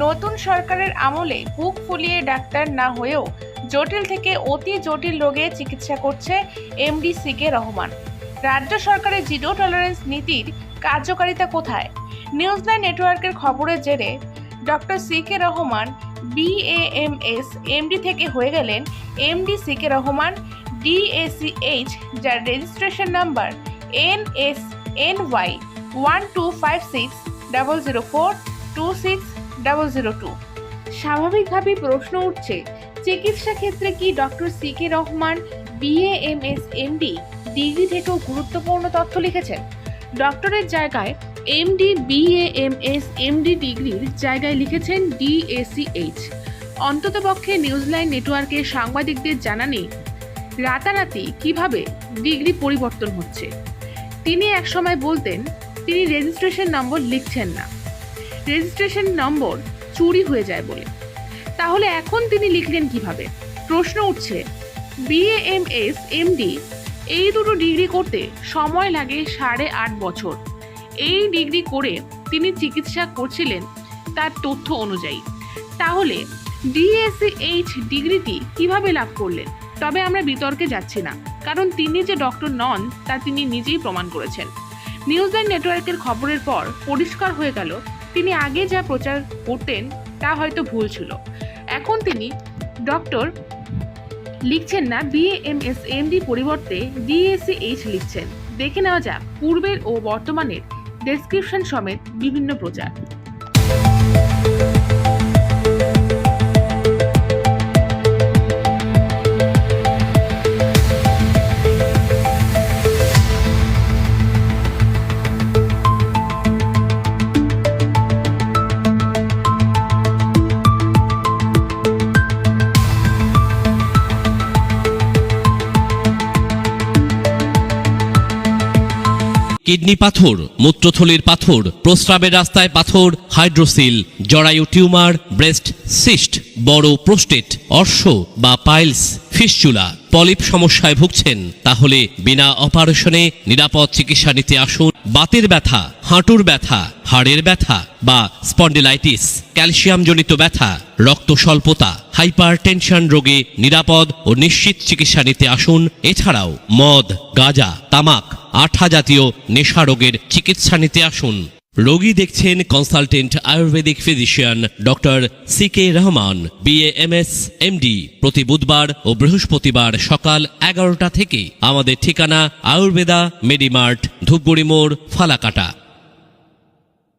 নতুন সরকারের আমলে বুক ফুলিয়ে ডাক্তার না হয়েও জটিল থেকে অতি জটিল রোগে চিকিৎসা করছে এমডি সিকে রহমান। রাজ্য সরকারের জিরো টলারেন্স নীতির কার্যকারিতা কোথায়? নিউজলাইন নেটওয়ার্কের খবরের জেরে doctor C K Rahman BAMS MD থেকে হয়ে গেলেন এমডি সিকে রহমান DACH, যার রেজিস্ট্রেশন নাম্বার NSNY 125600426 স্বাভাবিকভাবেই প্রশ্ন উঠছে, চিকিৎসা ক্ষেত্রে কি doctor C K Rahman BAMS MD degree থেকেও গুরুত্বপূর্ণ তথ্য লিখেছেন? ডক্টরের জায়গায় MD BAMS MD ডিগ্রির জায়গায় লিখেছেন DACH। অন্ততপক্ষে নিউজলাইন নেটওয়ার্কের সাংবাদিকদের জানা নেই রাতারাতি কিভাবে ডিগ্রি পরিবর্তন হচ্ছে। তিনি একসময় বলতেন তিনি রেজিস্ট্রেশন নম্বর লিখছেন না, রেজিস্ট্রেশন নম্বর চুরি হয়ে যায় বলে। তাহলে এখন তিনি লিখলেন কিভাবে? প্রশ্ন উঠছে, BAMS MD এই দুটো ডিগ্রি করতে সময় লাগে 8.5 বছর। এই ডিগ্রি করে তিনি চিকিৎসা করছিলেন তার তথ্য অনুযায়ী। তাহলে DACH ডিগ্রিটি কিভাবে লাভ করলেন? তবে আমরা বিতর্কে যাচ্ছি না, কারণ তিনি যে ডক্টর নন তা তিনি নিজেই প্রমাণ করেছেন। নিউজলাইন নেটওয়ার্কের খবরের পর পরিষ্কার হয়ে গেল তিনি আগে যা প্রচার করতেন তা হয়তো ভুল ছিল। এখন তিনি ডক্টর লিখছেন না, BAMS MD পরিবর্তে DACH লিখছেন। দেখে নেওয়া যাক পূর্বের ও বর্তমানের ডেসক্রিপশন সমেত বিভিন্ন প্রচার। কিডনি পাথর, মূত্রথলির পাথর, প্রস্রাবের রাস্তায় পাথর, হাইড্রোসিল, জরায়ু টিউমার, ব্রেস্ট সিস্ট, বড় প্রোস্টেট, অর্শ বা পাইলস, ফিস্চুলা, পলিপ সমস্যায় ভুগছেন? তাহলে বিনা অপারেশনে নিরাপদ চিকিৎসা নিতে আসুন। বাতের ব্যথা, হাঁটুর ব্যথা, হাড়ের ব্যথা বা স্পন্ডিলাইটিস, ক্যালসিয়ামজনিত ব্যথা, রক্ত স্বল্পতা, হাইপারটেনশন রোগে নিরাপদ ও নিশ্চিত চিকিৎসা নিতে আসুন। এছাড়াও মদ, গাঁজা, তামাক, আঠা জাতীয় নেশা রোগের চিকিৎসা নিতে আসুন। রোগী দেখছেন consultant Ayurvedic physician doctor C K Rahman BAMS MD। প্রতি বুধবার ও বৃহস্পতিবার সকাল 11টা থেকে। আমাদের ঠিকানা আয়ুর্বেদা মেডিমার্ট, ধূপগুড়ি মোড়, ফালাকাটা।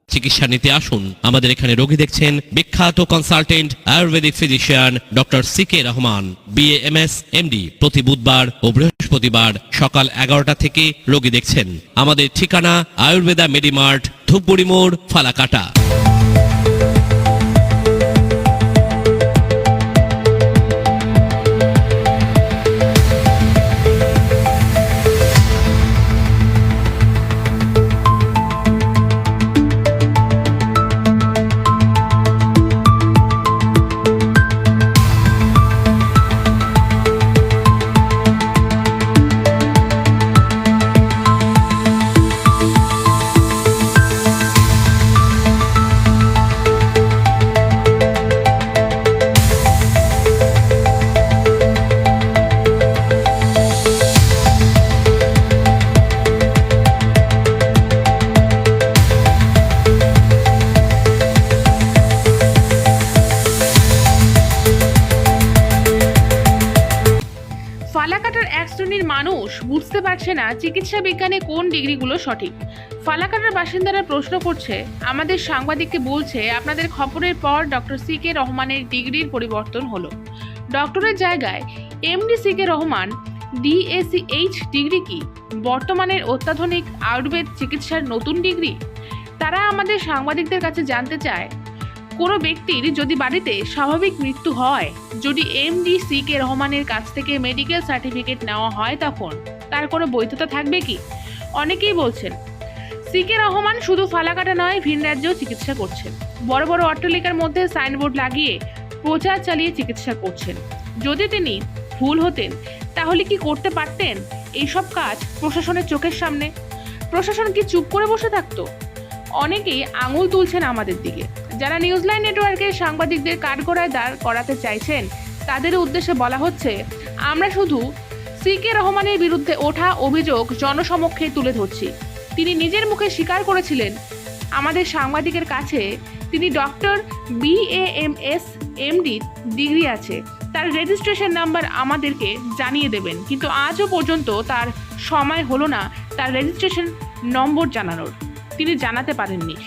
চিকিৎসা নিতে আসুন। আমাদের এখানে রোগী দেখছেন বিখ্যাত consultant Ayurvedic physician doctor C K Rahman BAMS MD। প্রতি বুধবার ও বৃহস্পতিবার সকাল 11টা থেকে রোগী দেখছেন। আমাদের ঠিকানা আয়ুর্বেদা মেডিমার্ট, ধূপগুড়ি মোড়, ফালাকাটা। ফালাকাটার এক শ্রেণীর মানুষ বুঝতে পারছে না চিকিৎসা বিজ্ঞানে কোন ডিগ্রিগুলো সঠিক। ফালাকাটার বাসিন্দারা প্রশ্ন করছে, আমাদের সাংবাদিককে বলছে আপনাদের খবরের পর ডক্টর সিকে রহমানের ডিগ্রির পরিবর্তন হলো। ডক্টরের জায়গায় MD সিকে রহমান DACH ডিগ্রি কি বর্তমানের অত্যাধুনিক আয়ুর্বেদ চিকিৎসার নতুন ডিগ্রি? তারা আমাদের সাংবাদিকদের কাছে জানতে চায়, কোনো ব্যক্তির যদি বাড়িতে স্বাভাবিক মৃত্যু হয়, যদি MD সিকে রহমানের কাছ থেকে মেডিকেল সার্টিফিকেট নেওয়া হয়, তখন তার কোনো বৈধতা থাকবে কি? অনেকেই বলছেন সিকে রহমান শুধু ফালাকাটা নয়, ভিন রাজ্যেও চিকিৎসা করছেন। বড় বড় অট্টালিকার মধ্যে সাইনবোর্ড লাগিয়ে প্রচার চালিয়ে চিকিৎসা করছেন। যদি তিনি ভুল হতেন তাহলে কি করতে পারতেন এইসব কাজ প্রশাসনের চোখের সামনে? প্রশাসন কি চুপ করে বসে থাকতো? অনেকেই আঙুল তুলছেন আমাদের দিকে। যারা নিউজলাইন নেটওয়ার্কের সাংবাদিকদের কাঠগড়ায় দাঁড় করাতে চাইছেন তাদের উদ্দেশ্যে বলা হচ্ছে, আমরা শুধু সিকে রহমানের বিরুদ্ধে ওঠা অভিযোগ জনসমক্ষে তুলে ধরছি। তিনি নিজের মুখে স্বীকার করেছিলেন আমাদের সাংবাদিকের কাছে তিনি ডক্টর BAMS MD ডিগ্রি আছে, তার রেজিস্ট্রেশন নাম্বার আমাদেরকে জানিয়ে দেবেন, কিন্তু আজও পর্যন্ত তার সময় হলো না তার রেজিস্ট্রেশন নম্বর জানানোর, তিনি জানাতে পারেননি।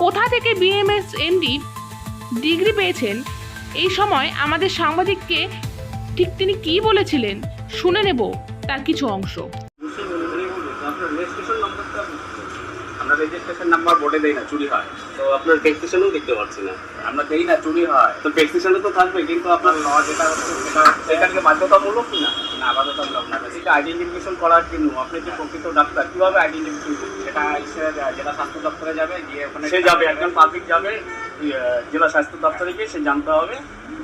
কোথা থেকে BAMS MD ডিগ্রি পেয়েছেন এই সময় আমাদের সাংবাদিককে ঠিক তিনি কি বলেছিলেন শুনে নেব তার কিছু অংশ। আমরা রেজিস্ট্রেশন নাম্বার বোর্ডে দেই না, চুরি হয়। তো আপনার রেজিস্ট্রেশনও দেখতে পাচ্ছি না, আমরা দেই না, চুরি হয়। তো রেজিস্ট্রেশনে তো থাকবে, কিন্তু আপনার ল যেটা হচ্ছে সেটাকে বাধ্যতামূলক কিনা না, বাধ্যতামূলক না। সেটা আইডেন্টিফিকেশন করার জন্য আপনি যে প্রকৃত ডাক্তার কিভাবে আইডেন্টিফিকেশন করবেন, সেটা জেলা স্বাস্থ্য দপ্তরে যাবে, গিয়ে ওখানে সে যাবে, একজন পাবলিক যাবে জেলা স্বাস্থ্য দপ্তরে গিয়ে সে জানতে হবে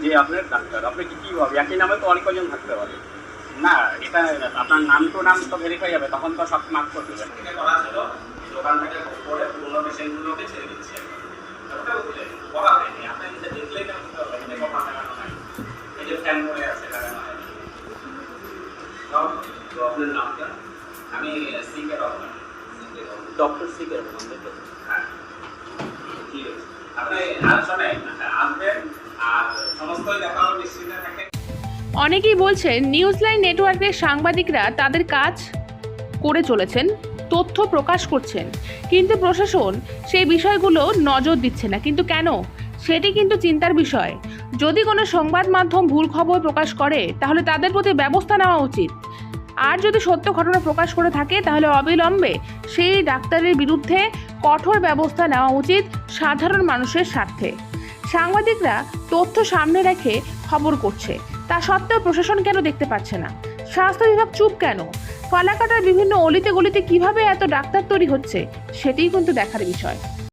যে আপনার ডাক্তার। আপনি কীভাবে একই নামে তো অনেক কজন থাকতে পারে না, এটা আপনার নাম তো ভেরিফাই হবে, তখন তো সব মার্ক করতে হবে। এটা করা ছিল দোকান থেকে পরে পুরোনো পেশেন্টগুলোকে ছেড়ে দিচ্ছে, ওটা বলা হয়নি। আপনি যেটা দেখলেই না বুঝতে পারবেন যে কখন লাগানো হয়, এই যে ফ্যান করে আছে লাগানো হয়নি। তো আপনার নামটা? আমি সিকে রহমান, ডক্টর সিকে রহমান। হ্যাঁ, ঠিক আছে। আপনি আর শোনেন, আসবেন আর সমস্তই দেখা হবে, নিশ্চিন্তে থাকেন। অনেকেই বলছেন নিউজলাইন নেটওয়ার্কের সাংবাদিকরা তাদের কাজ করে চলেছেন, তথ্য প্রকাশ করছেন, কিন্তু প্রশাসন সেই বিষয়গুলো নজর দিচ্ছে না। কিন্তু কেন, সেটি কিন্তু চিন্তার বিষয়। যদি কোনো সংবাদ মাধ্যম ভুল খবর প্রকাশ করে তাহলে তাদের প্রতি ব্যবস্থা নেওয়া উচিত। আর যদি সত্য ঘটনা প্রকাশ করে থাকে তাহলে অবিলম্বে সেই ডাক্তারের বিরুদ্ধে কঠোর ব্যবস্থা নেওয়া উচিত সাধারণ মানুষের স্বার্থে। সাংবাদিকরা তথ্য সামনে রেখে খবর করছে, তা সত্ত্বেও প্রশাসন কেন দেখতে পাচ্ছে না? স্বাস্থ্য বিভাগ চুপ কেন? ফালাকাটার বিভিন্ন অলিতে গলিতে কিভাবে এত ডাক্তার তৈরি হচ্ছে সেটিই কিন্তু দেখার বিষয়।